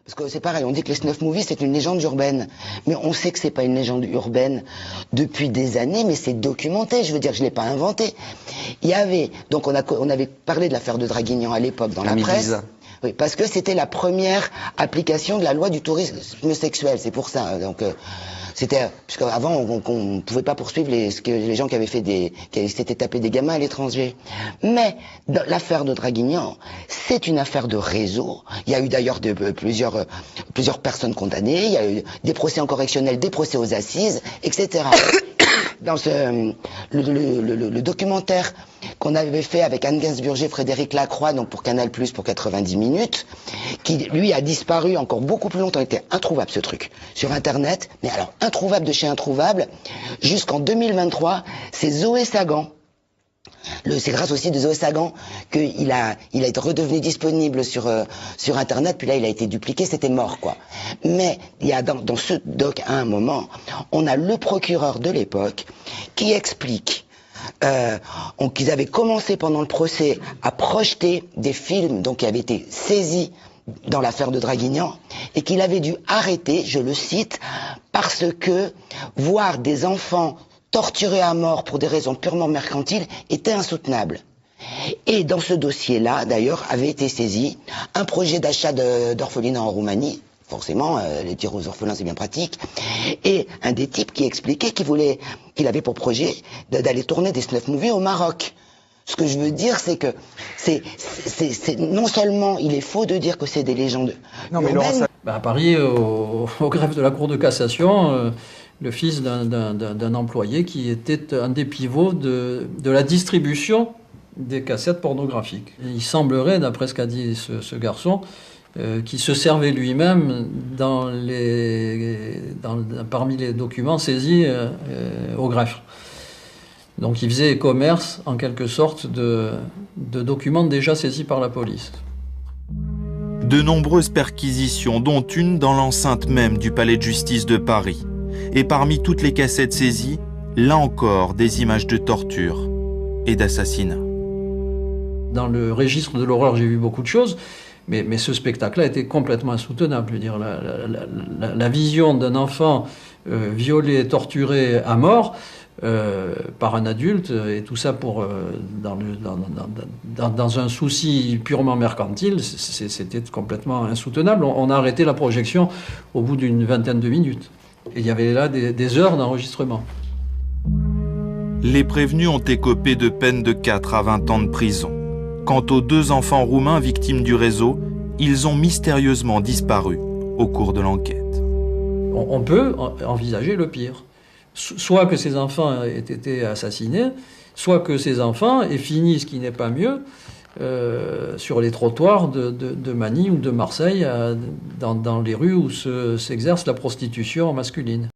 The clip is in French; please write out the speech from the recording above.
Parce que c'est pareil, on dit que les snuff movies c'est une légende urbaine. Mais on sait que c'est pas une légende urbaine depuis des années, mais c'est documenté, je veux dire, je l'ai pas inventé. Il y avait, donc on avait parlé de l'affaire de Draguignan à l'époque dans la presse. Oui, parce que c'était la première application de la loi du tourisme sexuel, c'est pour ça. Donc c'était, parce qu'avant on pouvait pas poursuivre les gens qui avaient fait qui s'étaient tapés des gamins à l'étranger. Mais l'affaire de Draguignan, c'est une affaire de réseau. Il y a eu d'ailleurs plusieurs personnes condamnées. Il y a eu des procès en correctionnel, des procès aux assises, etc. Dans le documentaire qu'on avait fait avec Anne Gainsbourg, Frédéric Lacroix, donc pour Canal+, pour 90 minutes, qui lui a disparu encore beaucoup plus longtemps, il était introuvable ce truc, sur Internet, mais alors introuvable de chez introuvable, jusqu'en 2023, c'est Zoé Sagan. C'est grâce aussi de Zoé Sagan qu'il a été redevenu disponible sur Internet, puis là il a été dupliqué, c'était mort quoi. Mais il y a dans ce doc à un moment, on a le procureur de l'époque qui explique qu'ils avaient commencé pendant le procès à projeter des films donc qui avaient été saisis dans l'affaire de Draguignan et qu'il avait dû arrêter, je le cite, parce que voir des enfants torturés à mort pour des raisons purement mercantiles était insoutenable. Et dans ce dossier-là, d'ailleurs, avait été saisi un projet d'achat d'orphelinat en Roumanie. Forcément, les tirs aux orphelins, c'est bien pratique. Et un des types qui expliquait qu'il avait pour projet d'aller tourner des snuff movies au Maroc. Ce que je veux dire, c'est que non seulement il est faux de dire que c'est des légendes urbaines. À Paris, au greffe de la Cour de cassation, le fils d'un employé qui était un des pivots de la distribution des cassettes pornographiques. Et il semblerait, d'après ce qu'a dit ce garçon, qu'il se servait lui-même parmi les documents saisis au greffe. Donc il faisait commerce, en quelque sorte, de documents déjà saisis par la police. De nombreuses perquisitions, dont une dans l'enceinte même du palais de justice de Paris. Et parmi toutes les cassettes saisies, là encore, des images de torture et d'assassinat. Dans le registre de l'horreur, j'ai vu beaucoup de choses, mais ce spectacle-là était complètement insoutenable. Je veux dire, la vision d'un enfant violé, torturé à mort par un adulte, et tout ça dans un souci purement mercantile, c'était complètement insoutenable. On a arrêté la projection au bout d'une vingtaine de minutes. Et il y avait là des heures d'enregistrement. Les prévenus ont écopé de peines de 4 à 20 ans de prison. Quant aux 2 enfants roumains victimes du réseau, ils ont mystérieusement disparu au cours de l'enquête. On peut envisager le pire. Soit que ces enfants aient été assassinés, soit que ces enfants aient fini, ce qui n'est pas mieux, sur les trottoirs de Manille ou de Marseille, dans les rues où s'exerce la prostitution masculine.